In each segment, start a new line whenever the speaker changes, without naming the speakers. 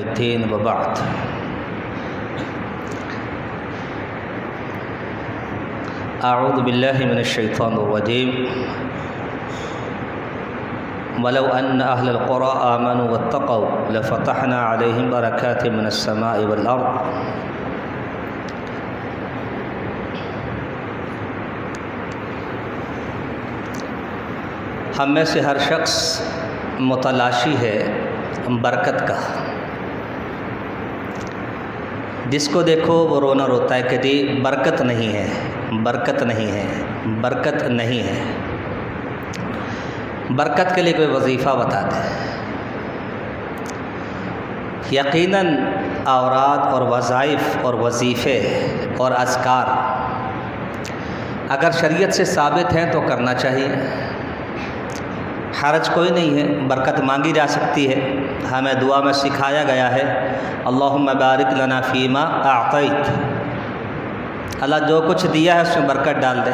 الدين وبعد أعوذ بالله من الشيطان الرجيم ولو أن أهل القرى آمنوا واتقوا لفتحنا عليهم بركات من السماء والأرض ہم میں سے ہر شخص متلاشی ہے برکت کا. جس کو دیکھو وہ رونا روتا ہے کہ جی برکت نہیں ہے، برکت نہیں ہے، برکت نہیں ہے. برکت کے لیے کوئی وظیفہ بتا دے. یقیناً اوراد اور وظائف اور وظیفے اور اذکار اگر شریعت سے ثابت ہیں تو کرنا چاہیے. حرج کوئی نہیں ہے، برکت مانگی جا سکتی ہے. ہمیں دعا میں سکھایا گیا ہے اللہم بارک لنا فیما اعطیت. اللہ جو کچھ دیا ہے اس میں برکت ڈال دے.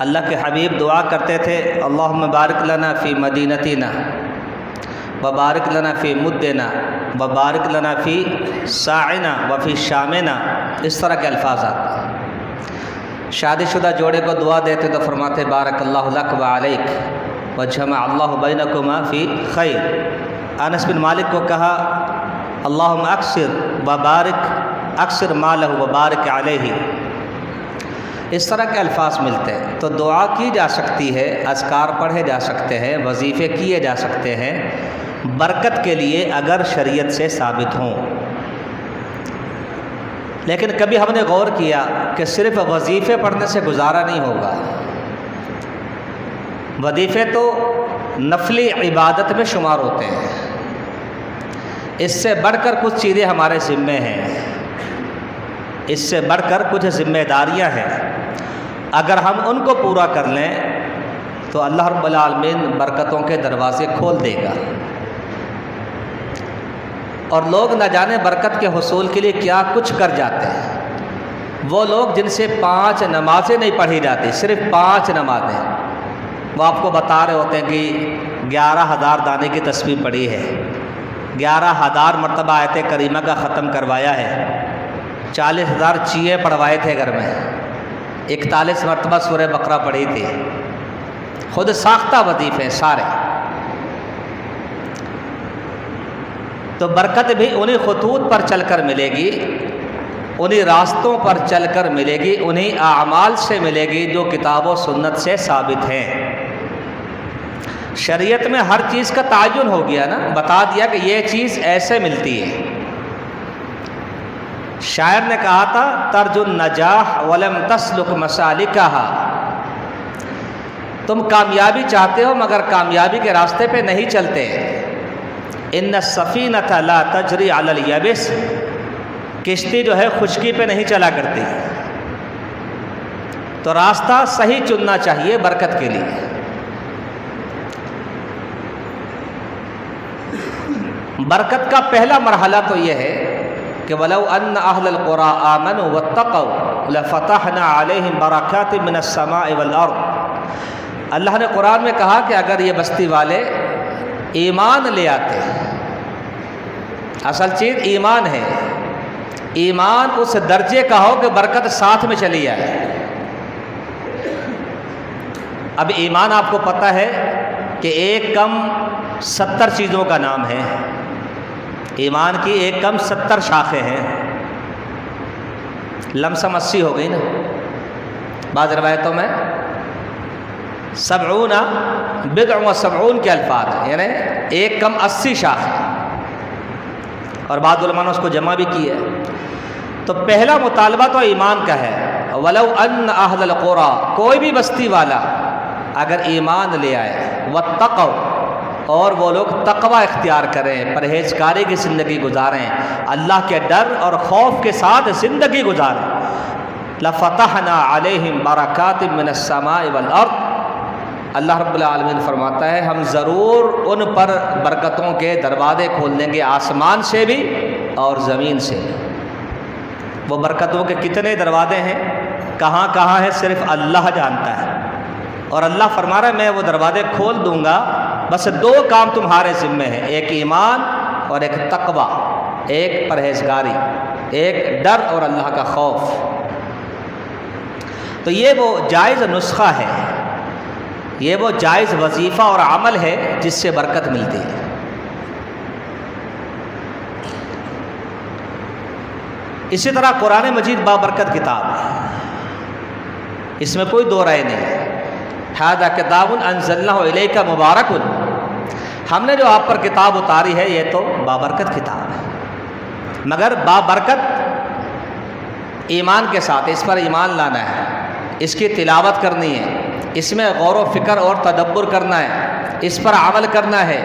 اللہ کے حبیب دعا کرتے تھے اللہم بارک لنا فی مدینتنا وبارک لنا فی مدنا وبارک لنا فی ساعنا وفی شامنا. اس طرح کے الفاظ آتے ہیں. شادی شدہ جوڑے کو دعا دیتے تو فرماتے بارک اللہ لک و علیک وجمع اللہ بینکما فی خیر. انس بن مالک کو کہا اللہم اکثر وبارک اکثر مالہ وبارک علیہ. اس طرح کے الفاظ ملتے ہیں. تو دعا کی جا سکتی ہے، اذکار پڑھے جا سکتے ہیں، وظیفے کیے جا سکتے ہیں برکت کے لیے اگر شریعت سے ثابت ہوں. لیکن کبھی ہم نے غور کیا کہ صرف وظیفے پڑھنے سے گزارا نہیں ہوگا. وظیفے تو نفلی عبادت میں شمار ہوتے ہیں. اس سے بڑھ کر کچھ چیزیں ہمارے ذمے ہیں، اس سے بڑھ کر کچھ ذمہ داریاں ہیں. اگر ہم ان کو پورا کر لیں تو اللہ رب العالمین برکتوں کے دروازے کھول دے گا. اور لوگ نہ جانے برکت کے حصول کے لیے کیا کچھ کر جاتے ہیں. وہ لوگ جن سے 5 نمازیں نہیں پڑھی جاتی، صرف 5 نمازیں، وہ آپ کو بتا رہے ہوتے ہیں کہ 11,000 دانے کی تسبیح پڑھی ہے، 11,000 مرتبہ آیت کریمہ کا ختم کروایا ہے، 40,000 چیئے پڑھوائے تھے گھر میں، 41 مرتبہ سورہ بقرہ پڑھی تھی. خود ساختہ وظیفے سارے. تو برکت بھی انہی خطوط پر چل کر ملے گی، انہی راستوں پر چل کر ملے گی، انہی اعمال سے ملے گی جو کتاب و سنت سے ثابت ہیں. شریعت میں ہر چیز کا تعین ہو گیا نا، بتا دیا کہ یہ چیز ایسے ملتی ہے. شاعر نے کہا تھا ترجو النجاح ولم تسلک مسالکہا. تم کامیابی چاہتے ہو مگر کامیابی کے راستے پہ نہیں چلتے. ان السفینۃ لا تجری علی الیبس. کشتی جو ہے خشکی پہ نہیں چلا کرتی. تو راستہ صحیح چننا چاہیے برکت کے لیے. برکت کا پہلا مرحلہ تو یہ ہے کہ وَلَوْ أَنَّ أَهْلَ الْقُرَىٰ آمَنُوا وَاتَّقَوْا لَفَتَحْنَا عَلَيْهِمْ بَرَكَاتٍ مِّنَ السَّمَاءِ وَالْأَرْضِ. اللہ نے قرآن میں کہا کہ اگر یہ بستی والے ایمان لے آتے، اصل چیز ایمان ہے، ایمان اس درجے کا ہو کہ برکت ساتھ میں چلی آئے. اب ایمان آپ کو پتہ ہے کہ ایک کم 70 چیزوں کا نام ہے. ایمان کی ایک کم 70 شاخیں ہیں. لمسم 80 ہو گئی نا. بعض روایتوں میں 70 بضع و 70 کے الفاظ ہیں، یعنی ایک کم 80 شاخیں. اور بعض علماء نے اس کو جمع بھی کی ہے. تو پہلا مطالبہ تو ایمان کا ہے. وَلَوْ أَنَّ أَهْلَ الْقُرَىٰ، کوئی بھی بستی والا اگر ایمان لے آئے، وَاتَّقَوْا، اور وہ لوگ تقوی اختیار کریں، پرہیزکاری کی زندگی گزاریں، اللہ کے ڈر اور خوف کے ساتھ زندگی گزاریں، لَفَتَحْنَا عَلَيْهِمْ بَرَكَاتٍ مِّنَ السَّمَاءِ وَالْأَرْضِ. اللہ رب العالمین فرماتا ہے ہم ضرور ان پر برکتوں کے دروازے کھول دیں گے، آسمان سے بھی اور زمین سے. وہ برکتوں کے کتنے دروازے ہیں، کہاں کہاں ہیں، صرف اللہ جانتا ہے. اور اللہ فرما رہا ہے میں وہ دروازے کھول دوں گا، بس 2 کام تمہارے ذمے ہیں، ایک ایمان اور ایک تقوی، ایک پرہیزگاری، ایک ڈر اور اللہ کا خوف۔ تو یہ وہ جائز نسخہ ہے، یہ وہ جائز وظیفہ اور عمل ہے جس سے برکت ملتی ہے۔ اسی طرح قرآن مجید بابرکت کتاب ہے، اس میں کوئی دو رائے نہیں ہے۔ ھذا کتاب انزلناہ الیک مبارک، ہم نے جو آپ پر کتاب اتاری ہے یہ تو بابرکت کتاب ہے، مگر بابرکت ایمان کے ساتھ اس پر ایمان لانا ہے، اس کی تلاوت کرنی ہے، اس میں غور و فکر اور تدبر کرنا ہے، اس پر عمل کرنا ہے،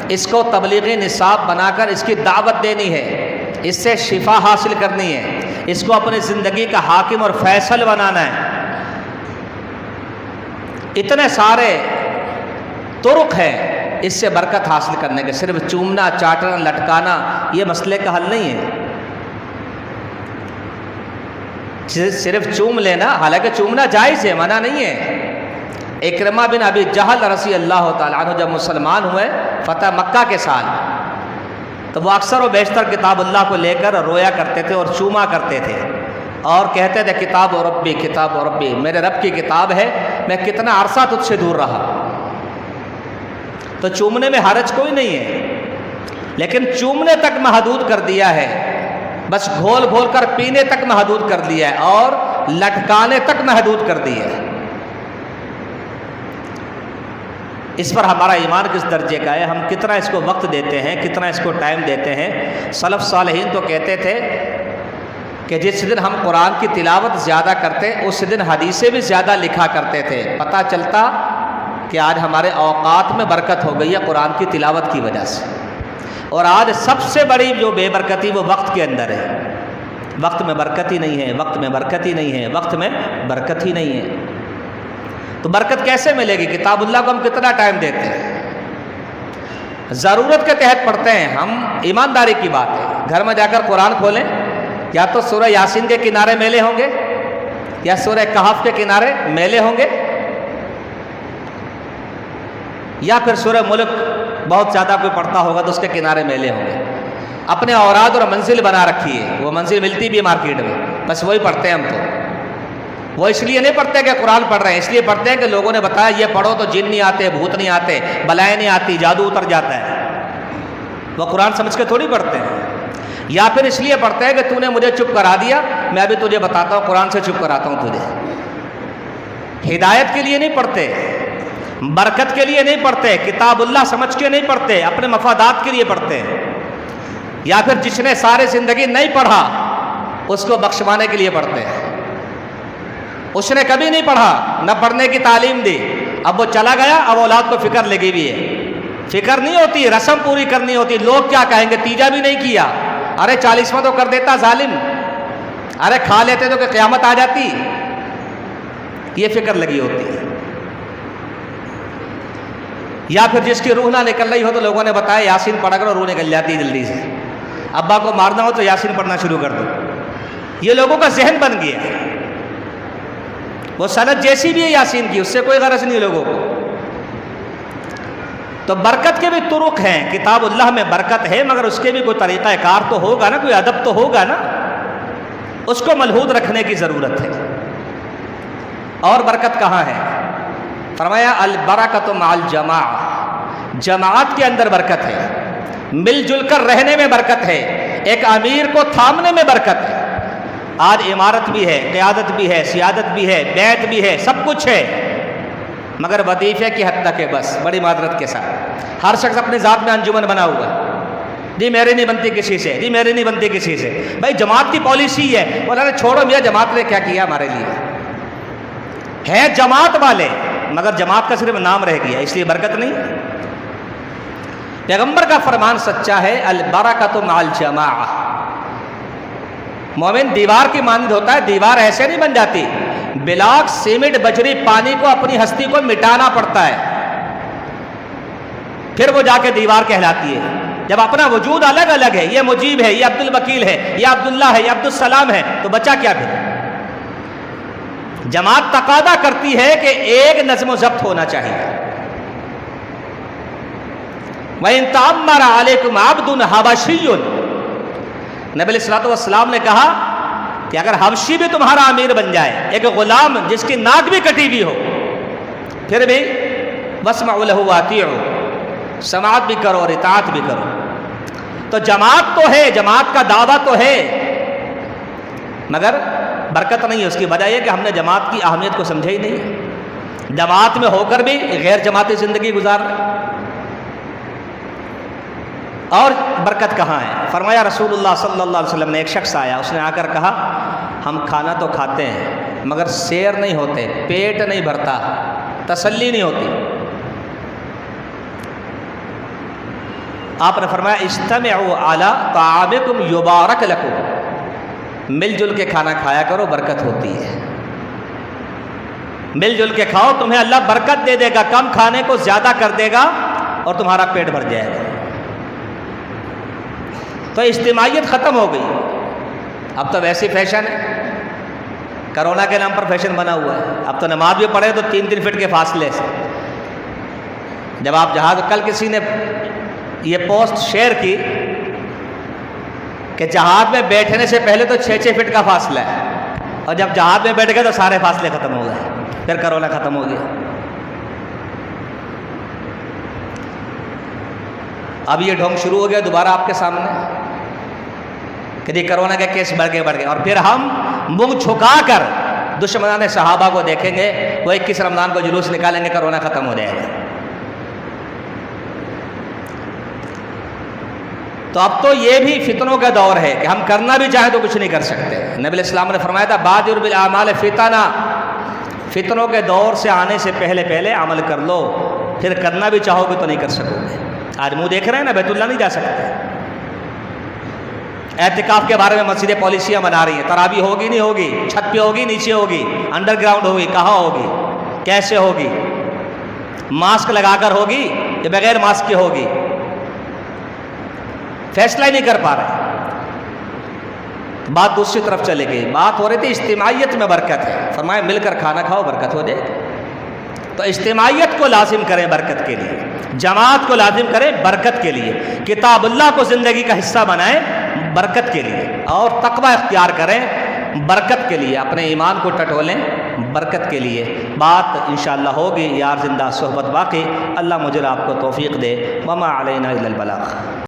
اس کو تبلیغی نصاب بنا کر اس کی دعوت دینی ہے، اس سے شفا حاصل کرنی ہے، اس کو اپنی زندگی کا حاکم اور فیصل بنانا ہے۔ اتنے سارے طرق ہیں اس سے برکت حاصل کرنے کے، صرف چومنا، چاٹنا، لٹکانا یہ مسئلے کا حل نہیں ہے۔ صرف چوم لینا، حالانکہ چومنا جائز ہے، منع نہیں ہے۔ اکرمہ بن ابی جہل رضی اللہ تعالیٰ عنہ جب مسلمان ہوئے فتح مکہ کے سال، تو وہ اکثر و بیشتر کتاب اللہ کو لے کر رویا کرتے تھے اور چوما کرتے تھے اور کہتے تھے کتاب و ربی، کتاب و ربی، میرے رب کی کتاب ہے، میں کتنا عرصہ تجھ سے دور رہا۔ تو چومنے میں حرج کوئی نہیں ہے، لیکن چومنے تک محدود کر دیا ہے، بس گھول گھول کر پینے تک محدود کر دیا ہے اور لٹکانے تک محدود کر دیا ہے۔ اس پر ہمارا ایمان کس درجے کا ہے، ہم کتنا اس کو وقت دیتے ہیں، کتنا اس کو ٹائم دیتے ہیں۔ سلف صالحین تو کہتے تھے کہ جس دن ہم قرآن کی تلاوت زیادہ کرتے اس دن حدیثیں بھی زیادہ لکھا کرتے تھے، پتہ چلتا کہ آج ہمارے اوقات میں برکت ہو گئی ہے قرآن کی تلاوت کی وجہ سے۔ اور آج سب سے بڑی جو بے برکتی وہ وقت کے اندر ہے، وقت میں برکت ہی نہیں ہے، وقت میں برکت ہی نہیں ہے، وقت میں برکت ہی نہیں ہے۔ تو برکت کیسے ملے گی؟ کتاب اللہ کو ہم کتنا ٹائم دیتے ہیں، ضرورت کے تحت پڑھتے ہیں ہم، ایمانداری کی بات ہے۔ گھر میں جا کر قرآن کھولیں، یا تو سورہ یاسین کے کنارے میلے ہوں گے یا سورہ کہف کے کنارے میلے ہوں گے، یا پھر سورہ ملک بہت زیادہ کوئی پڑھتا ہوگا تو اس کے کنارے میلے ہوں گے۔ اپنے اوراد اور منزل بنا رکھی ہے، وہ منزل ملتی بھی ہے مارکیٹ میں، بس وہی پڑھتے ہیں ہم۔ تو وہ اس لیے نہیں پڑھتے کہ قرآن پڑھ رہے ہیں، اس لیے پڑھتے ہیں کہ لوگوں نے بتایا یہ پڑھو تو جن نہیں آتے، بھوت نہیں آتے، بلائیں نہیں آتی، جادو اتر جاتا ہے۔ وہ قرآن سمجھ کے تھوڑی پڑھتے ہیں، یا پھر اس لیے پڑھتے ہیں کہ تو نے مجھے چپ کرا دیا، میں ابھی تجھے بتاتا ہوں، قرآن سے چپ کراتا ہوں تجھے۔ ہدایت کے لیے نہیں پڑھتے، برکت کے لیے نہیں پڑھتے، کتاب اللہ سمجھ کے نہیں پڑھتے، اپنے مفادات کے لیے پڑھتے ہیں۔ یا پھر جس نے سارے زندگی نہیں پڑھا اس کو بخشوانے کے لیے پڑھتے ہیں۔ اس نے کبھی نہیں پڑھا، نہ پڑھنے کی تعلیم دی، اب وہ چلا گیا، اب اولاد کو فکر لگی ہوئی ہے، فکر نہیں ہوتی، رسم پوری کرنی ہوتی، لوگ کیا کہیں گے، تیجا بھی نہیں کیا، ارے 40واں تو کر دیتا ظالم، ارے کھا لیتے تو کہ قیامت آ جاتی، یہ فکر لگی ہوتی ہے۔ یا پھر جس کی روح نہ نکل رہی ہو تو لوگوں نے بتایا یاسین پڑھا کرو، روح نکل جاتی ہے جلدی سے، ابا کو مارنا ہو تو یاسین پڑھنا شروع کر دو۔ یہ لوگوں کا ذہن بن گیا ہے، وہ سند جیسی بھی ہے یاسین کی، اس سے کوئی غرض نہیں لوگوں کو۔ تو برکت کے بھی طرق ہیں، کتاب اللہ میں برکت ہے، مگر اس کے بھی کوئی طریقہ کار تو ہوگا نا، کوئی ادب تو ہوگا نا، اس کو ملحوظ رکھنے کی ضرورت ہے۔ اور برکت کہاں ہے؟ فرمایا البرکۃ مع الجماعہ، جماعت کے اندر برکت ہے، مل جل کر رہنے میں برکت ہے، ایک امیر کو تھامنے میں برکت ہے۔ آج عمارت بھی ہے، قیادت بھی ہے، سیادت بھی ہے، بیعت بھی ہے، سب کچھ ہے، مگر وظیفے کی حد تک ہے بس، بڑی معذرت کے ساتھ۔ ہر شخص اپنے ذات میں انجمن بنا ہوا ہے، جی میری نہیں بنتی کسی سے، جی میری نہیں بنتی کسی سے۔ بھائی جماعت کی پالیسی ہے، بولا نے چھوڑو میاں، جماعت نے کیا کیا ہمارے لیے، ہے جماعت والے، مگر جماعت کا صرف نام رہ گیا، اس لیے برکت نہیں۔ پیغمبر کا فرمان سچا ہے، البرکۃ مع الجماعہ۔ مومن دیوار کی مانند ہوتا ہے، دیوار ایسے نہیں بن جاتی، بلاک سیمنٹ بجری پانی کو اپنی ہستی کو مٹانا پڑتا ہے، پھر وہ جا کے دیوار کہلاتی ہے۔ جب اپنا وجود الگ الگ ہے، یہ مجیب ہے، یہ عبد الوکیل ہے، یہ عبداللہ ہے، یہ عبد السلام ہے، تو بچہ کیا پھر؟ جماعت تقاضا کرتی ہے کہ ایک نظم و ضبط ہونا چاہیے، وَإِن تَأَمَّرَ عَلَيْكُمْ عَبْدٌ حَبَشِيٌّ، نبی علیہ الصلوۃ والسلام نے کہا کہ اگر حبشی بھی تمہارا امیر بن جائے، ایک غلام جس کی ناک بھی کٹی ہوئی ہو، پھر بھی وَاسْمَعُوا لَهُ وَأَطِيعُوا، سماعت بھی کرو اور اطاعت بھی کرو۔ تو جماعت تو ہے، جماعت کا دعویٰ تو ہے، مگر برکت نہیں ہے۔ اس کی وجہ یہ کہ ہم نے جماعت کی اہمیت کو سمجھا ہی نہیں، جماعت میں ہو کر بھی غیر جماعتی زندگی گزار رہے۔ اور برکت کہاں ہے؟ فرمایا رسول اللہ صلی اللہ علیہ وسلم نے، ایک شخص آیا، اس نے آ کر کہا ہم کھانا تو کھاتے ہیں مگر سیر نہیں ہوتے، پیٹ نہیں بھرتا، تسلی نہیں ہوتی۔ آپ نے فرمایا اجتمعوا علی طعامکم یبارک لکم، مل جل کے کھانا کھایا کرو، برکت ہوتی ہے۔ مل جل کے کھاؤ، تمہیں اللہ برکت دے دے گا، کم کھانے کو زیادہ کر دے گا اور تمہارا پیٹ بھر جائے گا۔ تو اجتماعیت ختم ہو گئی، اب تو ویسی فیشن ہے، کرونا کے نام پر فیشن بنا ہوا ہے۔ اب تو نماز بھی پڑھے تو 3 فٹ کے فاصلے سے۔ جب آپ جہاز، کل کسی نے یہ پوسٹ شیئر کی کہ جہاز میں بیٹھنے سے پہلے تو 6 فٹ کا فاصلہ ہے، اور جب جہاز میں بیٹھ گئے تو سارے فاصلے ختم ہو گئے، پھر کرونا ختم ہو گیا۔ اب یہ ڈھونگ شروع ہو گیا دوبارہ آپ کے سامنے کہ جی کرونا کے کیس بڑھ گئے، اور پھر ہم منہ چھکا کر دشمنان صحابہ کو دیکھیں گے، وہ 21 رمضان کو جلوس نکالیں گے، کرونا ختم ہو جائے گا۔ تو اب تو یہ بھی فتنوں کا دور ہے کہ ہم کرنا بھی چاہیں تو کچھ نہیں کر سکتے۔ نبی علیہ السلام نے فرمایا تھا بادر بالاعمال فتنہ، فتنوں کے دور سے آنے سے پہلے عمل کر لو، پھر کرنا بھی چاہو گے تو نہیں کر سکو گے۔ آج منہ دیکھ رہے ہیں نا، بیت اللہ نہیں جا سکتے۔ اعتکاف کے بارے میں مسجدیں پالیسیاں بنا رہی ہیں، تراویح ہوگی نہیں ہوگی، چھت پہ ہوگی نیچے ہوگی، انڈر گراؤنڈ ہوگی، کہاں ہوگی، کیسے ہوگی، ماسک لگا کر ہوگی یا بغیر ماسک کے ہوگی، فیصلہ ہی نہیں کر پا رہے۔ بات دوسری طرف چلے گئی، بات ہو رہی تھی اجتماعیت میں برکت ہے، فرمایا مل کر کھانا کھاؤ، برکت ہو جائے۔ تو اجتماعیت کو لازم کریں برکت کے لیے، جماعت کو لازم کریں برکت کے لیے، کتاب اللہ کو زندگی کا حصہ بنائیں برکت کے لیے، اور تقوی اختیار کریں برکت کے لیے، اپنے ایمان کو ٹٹولیں برکت کے لیے۔ بات انشاءاللہ ہوگی، یار زندہ صحبت باقی۔ اللہ مجھے آپ کو توفیق دے۔ وما علینا الا البلاغ۔